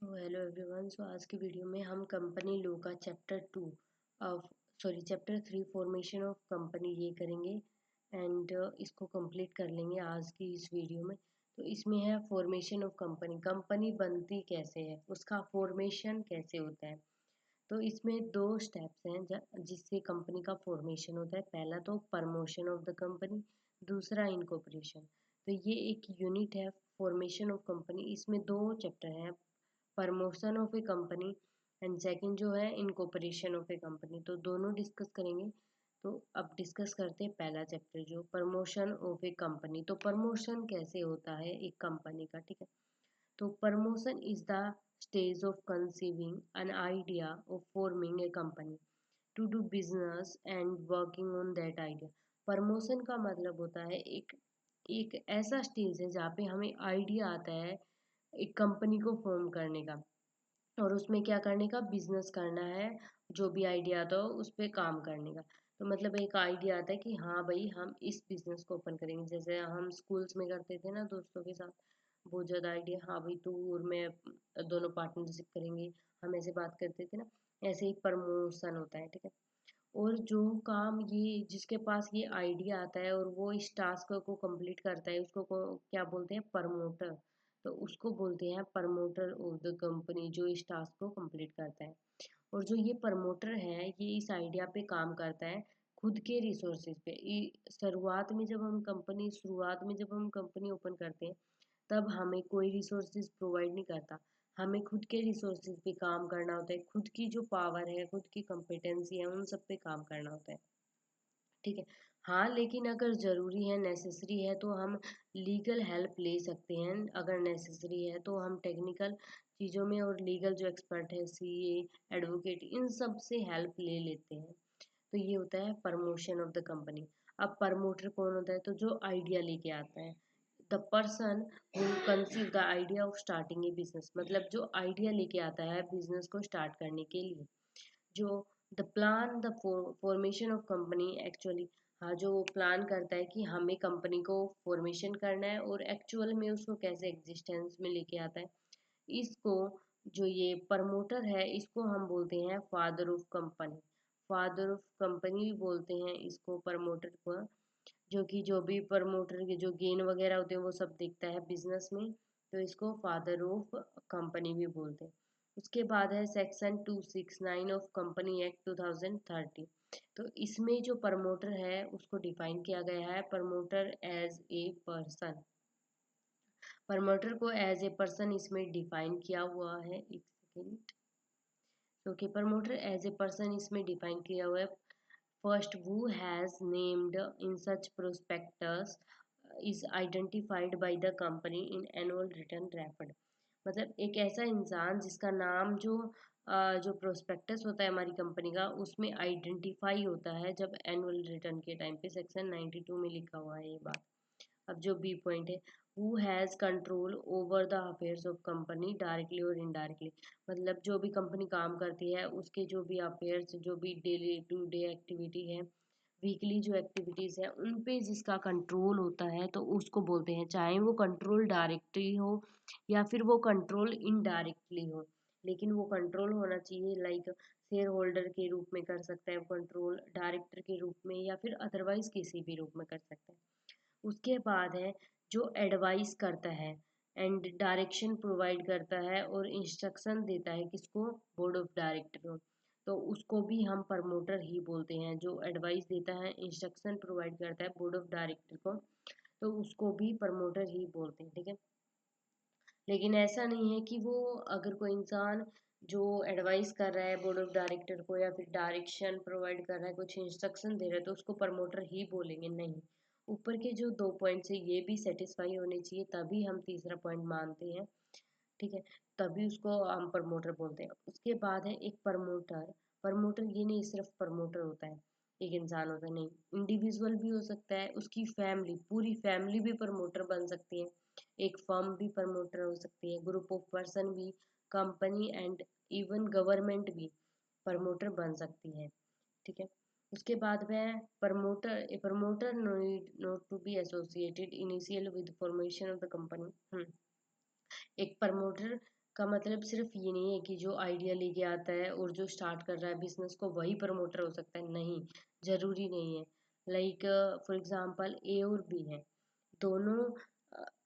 तो hello everyone. आज की वीडियो में हम कंपनी लॉ का चैप्टर 3 फॉर्मेशन ऑफ कंपनी ये करेंगे एंड इसको कंप्लीट कर लेंगे आज की इस वीडियो में। तो इसमें है फॉर्मेशन ऑफ कंपनी, कंपनी बनती कैसे है, उसका फॉर्मेशन कैसे होता है। तो इसमें दो स्टेप्स हैं जिससे कंपनी का फॉर्मेशन होता है। पहला तो प्रमोशन ऑफ द कंपनी, दूसरा इनकॉर्पोरेशन। तो ये एक यूनिट है फॉर्मेशन ऑफ कंपनी। इसमें दो चैप्टर हैं, promotion of a company and second जो है इनकॉर्पोरेशन ऑफ ए कंपनी। तो दोनों डिस्कस करेंगे। तो अब डिस्कस करते हैं पहला चैप्टर जो प्रमोशन ऑफ ए कंपनी। तो प्रमोशन कैसे होता है एक कंपनी का, ठीक है। तो promotion is the stage of conceiving an idea of forming a company to do business and working on that idea. Promotion का मतलब होता है एक एक ऐसा स्टेज है जहाँ पे हमें आइडिया आता है एक कंपनी को फॉर्म करने का और उसमें क्या करने का, बिजनेस करना है। जो भी आइडिया आता हो उस पर काम करने का। तो मतलब एक आइडिया आता है कि हाँ भाई हम इस बिजनेस को ओपन करेंगे, जैसे हम स्कूल्स में करते थे ना दोस्तों के साथ। बहुत ज़्यादा आइडिया, हाँ भाई तू और मैं दोनों पार्टनरशिप करेंगे, हम ऐसे बात करते थे ना। ऐसे ही प्रमोशन होता है, ठीक है। और जो काम ये जिसके पास ये आइडिया आता है और वो इस टास्क को कंप्लीट करता है उसको क्या बोलते हैं, प्रमोटर। तो उसको बोलते हैं प्रमोटर ऑफ द कंपनी, जो इस टास्क को कंप्लीट करता है। और जो ये प्रमोटर है ये इस आइडिया पे काम करता है खुद के रिसोर्सेज पे। शुरुआत में जब हम कंपनी ओपन करते हैं तब हमें कोई रिसोर्सेज प्रोवाइड नहीं करता। हमें खुद के रिसोर्सेज पे काम करना होता है, खुद की जो पावर है, खुद की कॉम्पिटेंसी है, उन सब पे काम करना होता है, ठीक है। हाँ, लेकिन अगर ज़रूरी है, नेसेसरी है तो हम लीगल हेल्प ले सकते हैं। अगर नेसेसरी है तो हम टेक्निकल चीज़ों में और लीगल जो एक्सपर्ट है, सीए, एडवोकेट, इन सब से हेल्प ले लेते हैं। तो ये होता है प्रमोशन ऑफ द कंपनी। अब प्रमोटर कौन होता है, तो जो आइडिया लेके आता है, the person who conceive the idea of starting A business. मतलब जो आइडिया लेके आता है बिजनेस को स्टार्ट करने के लिए। जो the plan the formation of company actually, हाँ जो प्लान करता है कि हमें कंपनी को फॉर्मेशन करना है और एक्चुअल में उसको कैसे एग्जिस्टेंस में लेके आता है। इसको, जो ये प्रमोटर है इसको हम बोलते हैं father of company. Father of company भी बोलते हैं इसको, प्रमोटर को। जो कि जो भी प्रमोटर के जो गेन वगैरह होते हैं वो सब देखता है बिजनेस में, तो इसको फादर ऑफ कंपनी भी बोलते हैं। उसके बाद है सेक्शन 269 ऑफ कंपनी एक्ट 2030। तो इसमें जो प्रमोटर है उसको डिफाइन किया गया है, promoter as a person. Promoter को एज ए पर्सन इसमें डिफाइन किया हुआ है, एक सेकेंड। क्योंकि प्रमोटर एज ए पर्सन इसमें डिफाइन किया हुआ है। First, who has named in such prospectus is identified by the company in annual return record। मतलब एक ऐसा इंसान जिसका नाम जो प्रोस्पेक्टस होता है हमारी कंपनी का उसमें आइडेंटिफाई होता है जब एनुअल रिटर्न के टाइम पे। सेक्शन 92 में लिखा हुआ है ये बात। अब जो बी पॉइंट है, who has control over the affairs of company directly और इनडायरेक्टली। मतलब जो भी कंपनी काम करती है उसके जो भी अफेयर्स, जो भी डेली टू डे एक्टिविटी है, वीकली जो एक्टिविटीज़ है, उन पे जिसका कंट्रोल होता है तो उसको बोलते हैं, चाहे वो कंट्रोल डायरेक्टली हो या फिर वो कंट्रोल इनडायरेक्टली हो। लेकिन वो कंट्रोल होना चाहिए, लाइक शेयर होल्डर के रूप में कर सकता है कंट्रोल, डायरेक्टर के रूप में, या फिर अदरवाइज किसी भी रूप में कर सकता है। उसके बाद है जो एडवाइस करता है एंड डायरेक्शन प्रोवाइड करता है और इंस्ट्रक्शन देता है किसको, बोर्ड ऑफ डायरेक्टर को। तो उसको भी हम प्रमोटर ही बोलते हैं। जो एडवाइस देता है, इंस्ट्रक्शन प्रोवाइड करता है बोर्ड ऑफ डायरेक्टर को, तो उसको भी प्रमोटर ही बोलते हैं, ठीक है। लेकिन ऐसा नहीं है कि वो, अगर कोई इंसान जो एडवाइस कर रहा है बोर्ड ऑफ डायरेक्टर को या फिर डायरेक्शन प्रोवाइड कर रहा है, कुछ इंस्ट्रक्शन दे रहा है, तो उसको प्रमोटर ही बोलेंगे, नहीं। ऊपर के जो दो पॉइंट्स है ये भी सेटिस्फाई होने चाहिए तभी हम तीसरा पॉइंट मानते हैं, ठीक है। तभी उसको हम प्रमोटर बोलते हैं। उसके बाद है एक प्रमोटर। प्रमोटर ये नहीं सिर्फ प्रमोटर होता है, एक इंसान होता है, नहीं, इंडिविजुअल भी हो सकता है, उसकी फैमिली, पूरी फैमिली भी प्रमोटर बन सकती है, एक फर्म भी प्रमोटर हो सकती है, ग्रुप ऑफ पर्सन भी, कंपनी एंड इवन गवर्नमेंट भी प्रमोटर बन सकती है, ठीक है। उसके बाद में promoter, a promoter need not to be associated initial with formation of the company. एक प्रमोटर का मतलब सिर्फ ये नहीं है कि जो आइडिया लेके आता है और जो स्टार्ट कर रहा है बिजनेस को वही प्रमोटर हो सकता है, नहीं, जरूरी नहीं है। लाइक फॉर एग्जांपल ए और बी है, दोनों।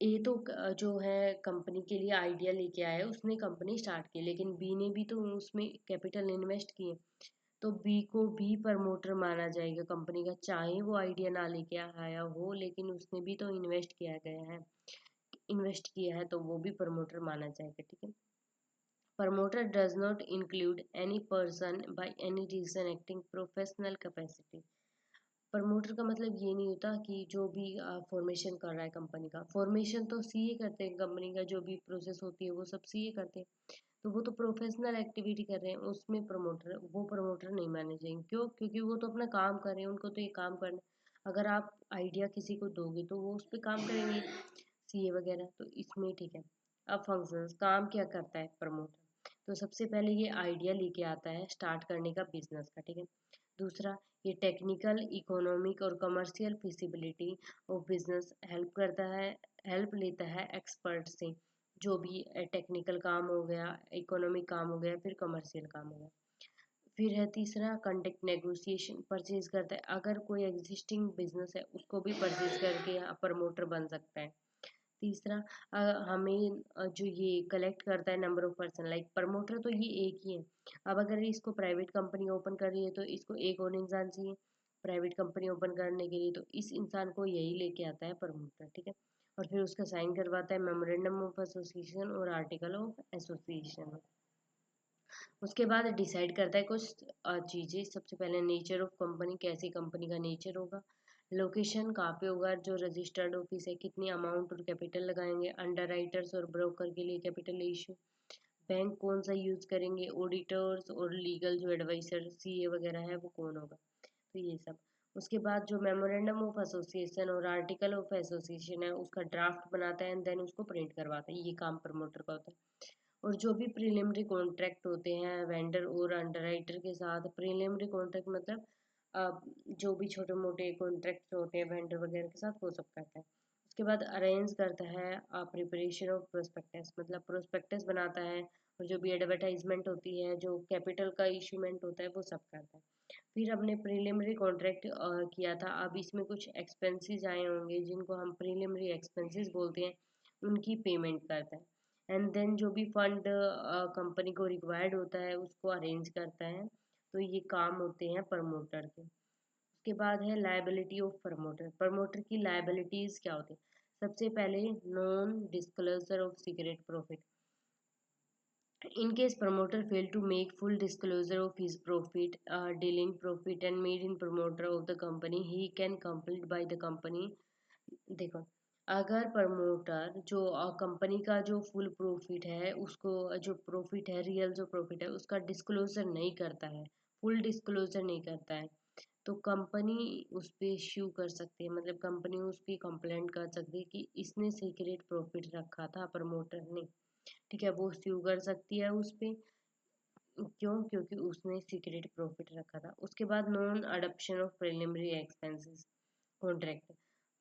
ए तो जो है कंपनी के लिए आइडिया लेके आया, उसने कंपनी स्टार्ट की, लेकिन बी ने भी तो उसमें कैपिटल इन्वेस्ट किए, तो बी को भी प्रमोटर माना जाएगा कंपनी का, चाहे वो आइडिया ना लेके आया हो, लेकिन उसने भी तो इन्वेस्ट किया है, तो वो भी प्रमोटर माना जाएगा, ठीक है। Promoter does not include any person by any reason acting professional capacity। Promoter का मतलब ये नहीं होता कि जो भी फॉर्मेशन कर रहा है कंपनी का, फॉर्मेशन तो सीए करते हैं, कंपनी का जो भी प्रोसेस होती है वो सब सीए करते हैं, तो वो तो प्रोफेशनल एक्टिविटी कर रहे हैं, उसमें प्रमोटर नहीं माने जाएंगे। क्यों? क्योंकि वो तो अपना काम कर रहे हैं, उनको तो ये काम करना है। अगर आप आइडिया किसी को दोगे तो वो उस पर काम करेंगे, सीए वगैरह, तो इसमें ठीक है। अब फंक्शंस, काम क्या करता है प्रमोटर, तो सबसे पहले ये आइडिया लेके आता है स्टार्ट करने का बिजनेस का, ठीक है। दूसरा, ये टेक्निकल, इकोनॉमिक और commercial feasibility of business help लेता है एक्सपर्ट से, जो भी टेक्निकल काम हो गया, इकोनॉमिक काम हो गया, फिर कमर्शियल काम हो गया। फिर है तीसरा, कंडक्ट नेगोशिएशन, परचेज करता है, अगर कोई एग्जिस्टिंग बिजनेस है उसको भी परचेज करके प्रमोटर बन सकता है। तीसरा, हमें जो ये कलेक्ट करता है number of person, like promoter तो ये एक ही है। अब अगर इसको प्राइवेट कंपनी ओपन कर रही है तो इसको एक और इंसान चाहिए प्राइवेट कंपनी ओपन करने के लिए, तो इस इंसान को यही लेके आता है प्रमोटर, ठीक है। और फिर उसका साइन करवाता है मेमोरेंडम ऑफ एसोसिएशन और आर्टिकल ऑफ एसोसिएशन। उसके बाद डिसाइड करता है कुछ चीज़ें। सबसे पहले नेचर ऑफ कंपनी, कैसी कंपनी का नेचर होगा, लोकेशन कहाँ पे होगा, जो रजिस्टर्ड ऑफिस है, कितनी अमाउंट और कैपिटल लगाएंगे, अंडर राइटर्स और ब्रोकर के लिए कैपिटल इशू, बैंक कौन सा यूज करेंगे, ऑडिटर्स और लीगल जो एडवाइसर सीए वगैरह है वो कौन होगा, तो ये सब। उसके बाद जो मेमोरेंडम ऑफ एसोसिएशन और आर्टिकल ऑफ एसोसिएशन है उसका ड्राफ्ट बनाता है एंड देन उसको प्रिंट करवाता है, ये काम प्रमोटर का होता है। और जो भी प्रीलिमिनरी कॉन्ट्रैक्ट होते हैं वेंडर और अंडरराइटर के साथ, प्रीलिमिनरी कॉन्ट्रैक्ट मतलब जो भी छोटे मोटे कॉन्ट्रैक्ट होते हैं वेंडर वगैरह के साथ, वो सब करता है। उसके बाद अरेंज करता है प्रिपरेशन ऑफ प्रोस्पेक्टस, मतलब प्रोस्पेक्टस बनाता है, और जो भी एडवर्टाइजमेंट होती है, जो कैपिटल का इशूमेंट होता है, वो सब करता है। फिर हमने प्रीलिमिनरी कॉन्ट्रैक्ट किया था, अब इसमें कुछ एक्सपेंसेस आए होंगे जिनको हम प्रीलिमिनरी एक्सपेंसेस बोलते हैं, उनकी पेमेंट करता है। एंड देन जो भी फंड कंपनी को रिक्वायर्ड होता है उसको अरेंज करता है, तो ये काम होते हैं प्रमोटर के। उसके बाद है लायबिलिटी ऑफ प्रमोटर, प्रमोटर की लायबिलिटीज क्या होती है। सबसे पहले, non disclosure of secret profit, in case promoter fail to make full disclosure of his profit, dealing profit and made in promoter of the company, he can complete by the company। देखो, अगर promoter जो company का जो full profit है उसको, जो profit है, real जो प्रॉफिट है उसका डिस्क्लोजर नहीं करता है, फुल डिस्क्लोजर नहीं करता है, तो कंपनी उस पे इश्यू कर सकती है, मतलब कंपनी उस पर कंप्लेंट कर सकती है कि इसने सीक्रेट प्रॉफिट रखा था प्रमोटर ने, ठीक है, वो स्यू कर सकती है उस पे। क्यों? क्योंकि उसने सीक्रेट प्रॉफिट रखा था। उसके बाद non adoption of preliminary expenses contract,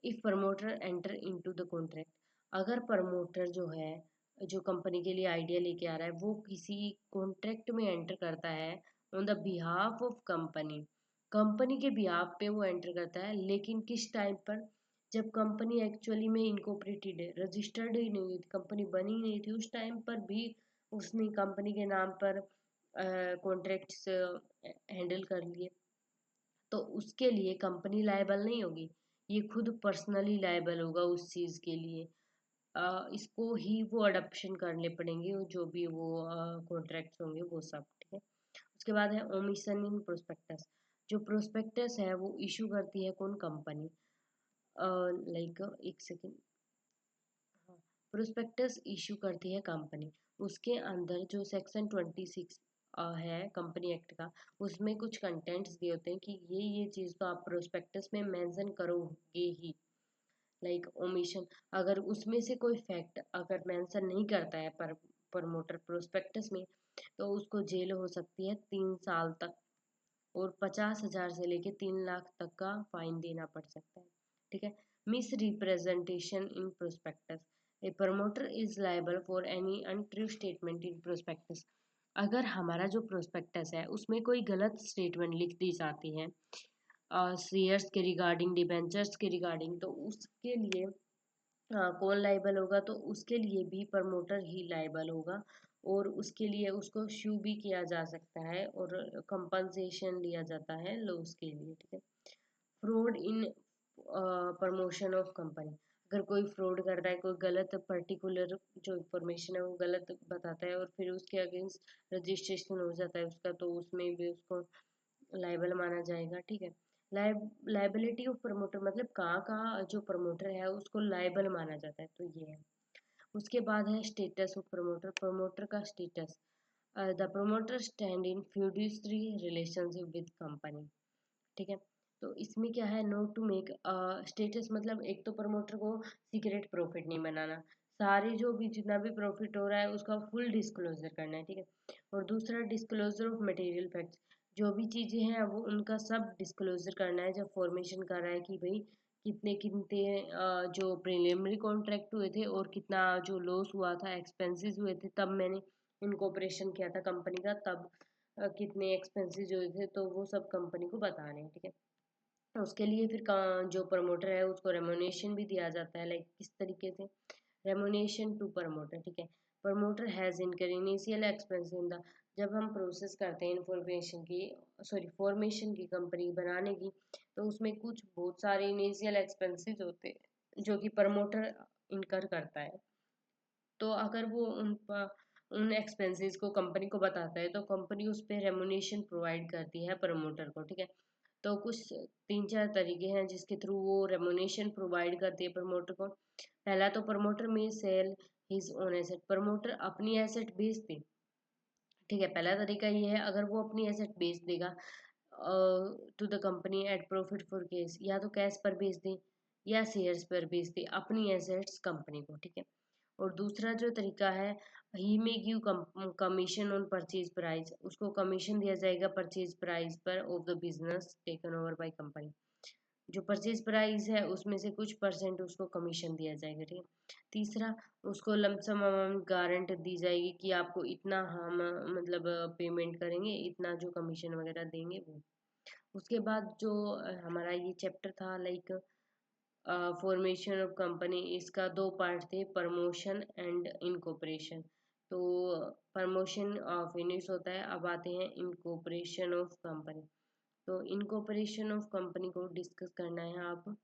if promoter enter into the contract, अगर प्रमोटर जो है, जो कंपनी के लिए आइडिया लेके आ रहा है, वो किसी कॉन्ट्रैक्ट में एंटर करता है on the behalf of company, company के बिहाफ पे वो एंटर करता है, लेकिन किस टाइम पर, जब कंपनी एक्चुअली में इनकॉर्पोरेटेड है, रजिस्टर्ड ही नहीं हुई थी, कंपनी बनी ही नहीं थी, उस टाइम पर भी उसने कंपनी के नाम पर कॉन्ट्रैक्ट्स हैंडल कर लिए, तो उसके लिए कंपनी लायबल नहीं होगी, ये खुद पर्सनली लायबल होगा उस चीज़ के लिए। इसको ही वो अडॉप्शन करने पड़ेंगे, जो भी वो कॉन्ट्रैक्ट्स होंगे वो सब, ठीक है। उसके बाद है ओमिशन इन प्रोस्पेक्टस, जो प्रोस्पेक्टस है वो इशू करती है कौन, कंपनी। लाइक एक सेकेंड, हाँ, प्रोस्पेक्टस इशू करती है कंपनी, उसके अंदर जो सेक्शन 26 है कंपनी एक्ट का, उसमें कुछ कंटेंट्स दिए होते हैं कि ये चीज़ तो आप प्रोस्पेक्टस में मेंशन करोगे ही, लाइक ओमिशन, अगर उसमें से कोई फैक्ट अगर मेंशन नहीं करता है पर प्रमोटर प्रोस्पेक्टस में, तो उसको जेल हो सकती है 3 साल तक, और 50,000 से लेके 3 लाख तक का फाइन देना पड़ सकता है, ठीक है। Miss representation in prospectus, A promoter is liable for any untrue statement in prospectus. अगर हमारा जो प्रोस्पेक्टस है उसमें कोई गलत स्टेटमेंट लिख दी जाती है शेयर्स के रिगार्डिंग, डिबेंचर्स के रिगार्डिंग, तो उसके लिए कौन लाइबल होगा? तो उसके लिए भी प्रमोटर ही लाइबल होगा, और उसके लिए उसको शू भी किया जा सकता है और कंपनसेशन लिया जाता है लॉस के लिए, ठीक है। Fraud in promotion of company. अगर कोई फ्रॉड करता है, कोई गलत पर्टिकुलर जो इंफॉर्मेशन है वो गलत बताता है और फिर उसके अगेंस्ट रजिस्ट्रेशन हो जाता है उसका, तो उसमें भी उसको लाइबल माना जाएगा, ठीक है। लाइबिलिटी ऑफ प्रमोटर मतलब कहाँ कहाँ जो प्रमोटर है उसको लाइबल माना जाता है, तो ये है। उसके बाद है स्टेटस ऑफ प्रमोटर, प्रमोटर का status. The promoter stand in fiduciary relationship with company, ठीक है। तो इसमें क्या है, नोट टू मेक स्टेटस मतलब एक तो प्रमोटर को सीक्रेट प्रॉफिट नहीं बनाना, सारे जो भी जितना भी प्रॉफिट हो रहा है उसका फुल डिस्क्लोजर करना है, ठीक है। और दूसरा डिस्क्लोजर ऑफ मटेरियल फैक्ट्स, जो भी चीज़ें हैं वो उनका सब डिस्क्लोजर करना है। जब फॉर्मेशन कर रहा है कि भाई कितने कितने जो प्रिलिमिनरी कॉन्ट्रैक्ट हुए थे और कितना जो लॉस हुआ था, एक्सपेंसेस हुए थे तब मैंने इनकॉर्पोरेशन किया था कंपनी का, तब कितने एक्सपेंसेस हुए थे, तो वो सब कंपनी को बताने हैं, ठीक है। उसके लिए फिर जो प्रमोटर है उसको रेमुनेशन भी दिया जाता है, लाइक किस तरीके से, रेमुनेशन टू प्रमोटर, ठीक है। प्रमोटर हैज़ इनकर इनिशियल एक्सपेंस इन द, जब हम प्रोसेस करते हैं इन्फॉर्मेशन की, सॉरी फॉर्मेशन की कंपनी बनाने की, तो उसमें कुछ बहुत सारे इनिशियल एक्सपेंसेस होते हैं जो कि प्रमोटर इनकर करता है। तो अगर वो उन एक्सपेंसेस को कंपनी को बताता है तो कंपनी उस पर रेमुनेशन प्रोवाइड करती है प्रमोटर को, ठीक है। तो कुछ 3-4 तरीके हैं जिसके थ्रू वो रेमुनेशन प्रोवाइड करती है प्रमोटर को। पहला तो प्रमोटर में sell his own asset, promoter अपनी एसेट बेच दे, ठीक है। पहला तरीका ये है, अगर वो अपनी एसेट बेच देगा to the company at profit for cash, या तो कैश पर बेच दे या शेयर्स पर बेच दे अपनी एसेट्स कंपनी को, ठीक है। और दूसरा जो तरीका है, he may give commission on purchase price, उसको कमीशन दिया जाएगा परचेज प्राइस पर of the business taken over by company, जो परचेज प्राइस है उसमें से कुछ परसेंट उसको कमीशन दिया जाएगा, ठीक है। तीसरा, उसको लमसम अमाउंट गारंट दी जाएगी कि आपको इतना हम मतलब पेमेंट करेंगे, इतना जो कमीशन वगैरह देंगे वो। उसके बाद जो हमारा ये चैप्टर था, लाइक फॉर्मेशन ऑफ कंपनी, इसका दो पार्ट थे, प्रमोशन एंड इनकॉर्पोरेशन। तो प्रमोशन फिनिश होता है, अब आते हैं इनकॉर्पोरेशन ऑफ कंपनी। तो इनकॉर्पोरेशन ऑफ कंपनी को डिस्कस करना है आप,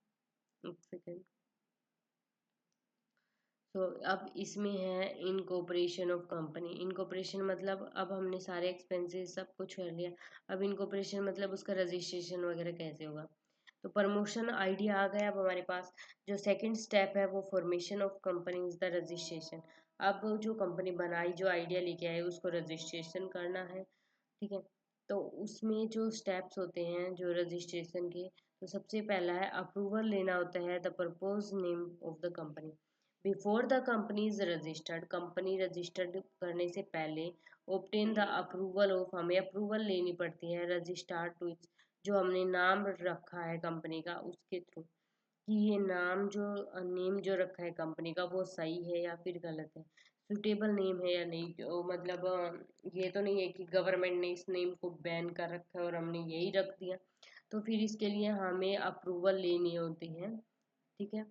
एक सेकेंड। तो अब इसमें है इनकॉर्पोरेशन ऑफ कंपनी। इनकॉर्पोरेशन मतलब अब हमने सारे एक्सपेंसेस सब कुछ कर लिया, अब इनकॉर्पोरेशन मतलब उसका रजिस्ट्रेशन वगैरह कैसे होगा। तो प्रमोशन आइडिया आ गया अब हमारे पास। जो सेकंड स्टेप है वो formation of company is the registration. अब जो कंपनी बनाई, जो आइडिया लेके आए, उसको रजिस्ट्रेशन करना है, ठीक है। तो उसमें जो स्टेप्स होते हैं जो रजिस्ट्रेशन के, तो सबसे पहला है अप्रूवल लेना होता है, the propose name of the company before the company is registered, company registered करने से पहले ऑब्टेन द अप्रूवल ऑफ, हमें अप्रूवल लेनी पड़ती है रजिस्ट्रार टू, जो हमने नाम रखा है कंपनी का उसके थ्रू, कि ये नाम जो नेम जो रखा है कंपनी का वो सही है या फिर गलत है, सुटेबल नेम है या नहीं, जो मतलब ये तो नहीं है कि गवर्नमेंट ने इस नेम को बैन कर रखा है और हमने यही रख दिया, तो फिर इसके लिए हमें अप्रूवल लेनी होती है, ठीक है।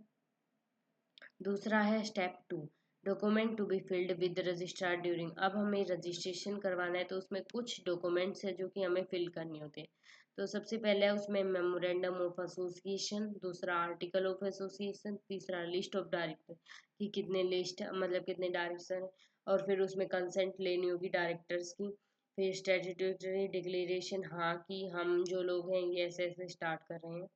दूसरा है step 2, document to be filed with registrar during, अब हमें रजिस्ट्रेशन करवाना है तो उसमें कुछ डॉक्यूमेंट्स है जो कि हमें फिल करने होते हैं। तो सबसे पहले है उसमें मेमोरेंडम ऑफ एसोसिएशन, दूसरा आर्टिकल ऑफ एसोसिएशन, तीसरा लिस्ट ऑफ डायरेक्टर कि कितने लिस्ट मतलब कितने डायरेक्टर, और फिर उसमें कंसेंट लेनी होगी डायरेक्टर्स की, फिर स्टैट्यूटरी डिक्लेरेशन, हाँ कि हम जो लोग हैं ये ऐसे ऐसे स्टार्ट कर रहे हैं,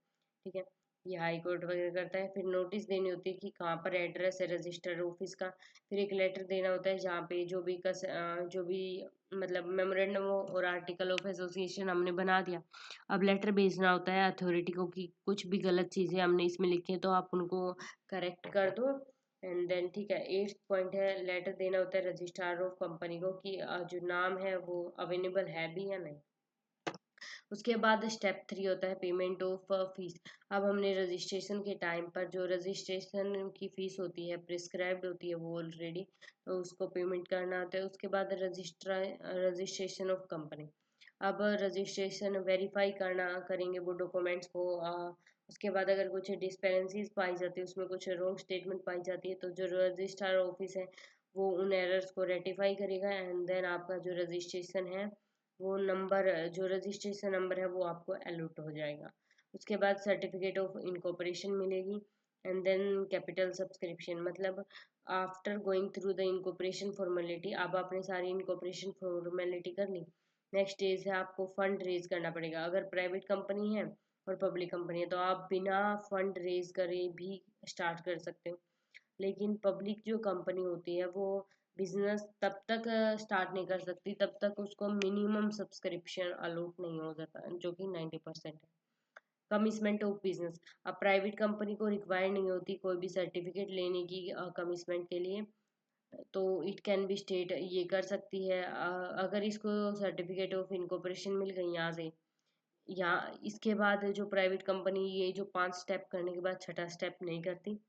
ठीक है। ये हाई कोर्ट वगैरह करता है। फिर नोटिस देनी होती है कि कहाँ पर एड्रेस है रजिस्टर ऑफिस का, फिर एक लेटर देना होता है जहाँ पे जो भी मतलब मेमोरेंडम और आर्टिकल ऑफ एसोसिएशन हमने बना दिया, अब लेटर भेजना होता है अथॉरिटी को कि कुछ भी गलत चीज़ें हमने इसमें लिखी हैं तो आप उनको करेक्ट कर दो। एंड देन ठीक है, 8th पॉइंट है लेटर देना होता है रजिस्ट्रार ऑफ कंपनी को कि जो नाम है वो अवेलेबल है भी या नहीं। उसके बाद स्टेप 3 होता है पेमेंट ऑफ फीस। अब हमने रजिस्ट्रेशन के टाइम पर जो रजिस्ट्रेशन की फ़ीस होती है प्रिस्क्राइब्ड होती है वो ऑलरेडी, तो उसको पेमेंट करना होता है। उसके बाद रजिस्ट्रेशन ऑफ कंपनी। अब रजिस्ट्रेशन वेरीफाई करना करेंगे वो डॉक्यूमेंट्स को। उसके बाद अगर कुछ डिस्पेरेंसीज पाई जाती है, उसमें कुछ रॉन्ग स्टेटमेंट पाई जाती है, तो जो रजिस्ट्रार ऑफिस है वो उन एरर्स को रेटिफाई करेगा एंड देन आपका जो रजिस्ट्रेशन है वो नंबर, जो रजिस्ट्रेशन नंबर है वो आपको अलॉट हो जाएगा। उसके बाद सर्टिफिकेट ऑफ इनकॉर्पोरेशन मिलेगी एंड देन कैपिटल सब्सक्रिप्शन। मतलब after going through the incorporation formality, अब आपने सारी इनकॉर्पोरेशन फॉर्मेलिटी कर ली, नेक्स्ट स्टेज है आपको फंड रेज करना पड़ेगा। अगर प्राइवेट कंपनी है और पब्लिक कंपनी है तो आप बिना फंड रेज करे भी स्टार्ट कर सकते हो। लेकिन पब्लिक जो कंपनी होती है वो बिजनेस तब तक स्टार्ट नहीं कर सकती तब तक उसको मिनिमम सब्सक्रिप्शन अलॉट नहीं हो जाता, जो कि 90% है। Commitment of business. अब प्राइवेट कंपनी को रिक्वायर नहीं होती कोई भी सर्टिफिकेट लेने की कमिटमेंट के लिए, तो इट कैन बी स्टेट ये कर सकती है। अगर इसको सर्टिफिकेट ऑफ इनकॉर्पोरेशन मिल गई यहाँ से, या इसके बाद जो प्राइवेट कंपनी ये जो 5 स्टेप करने के बाद छठा स्टेप नहीं करती,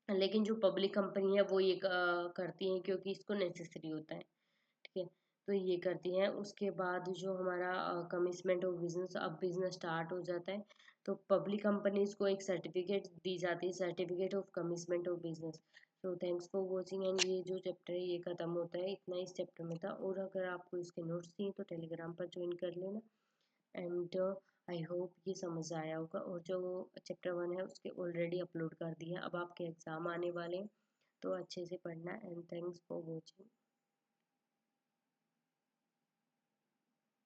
लेकिन जो पब्लिक कंपनी है वो ये करती है क्योंकि इसको नेसेसरी होता है। ठीक है, तो ये करती हैं। उसके बाद जो हमारा कमिटमेंट ऑफ बिजनेस, अब बिजनेस स्टार्ट हो जाता है तो पब्लिक कंपनीज को एक सर्टिफिकेट दी जाती है, certificate of commitment of business. तो थैंक्स फॉर वॉचिंग एंड ये जो चैप्टर है ये खत्म होता है, इतना इस चैप्टर में था। और अगर आपको इसके नोट्स चाहिए तो टेलीग्राम पर ज्वाइन कर लेना एंड आई होप ये समझ आया होगा। और जो चैप्टर 1 है उसके ऑलरेडी अपलोड कर दिए हैं, अब आपके एग्ज़ाम आने वाले हैं तो अच्छे से पढ़ना एंड थैंक्स फॉर वॉचिंग।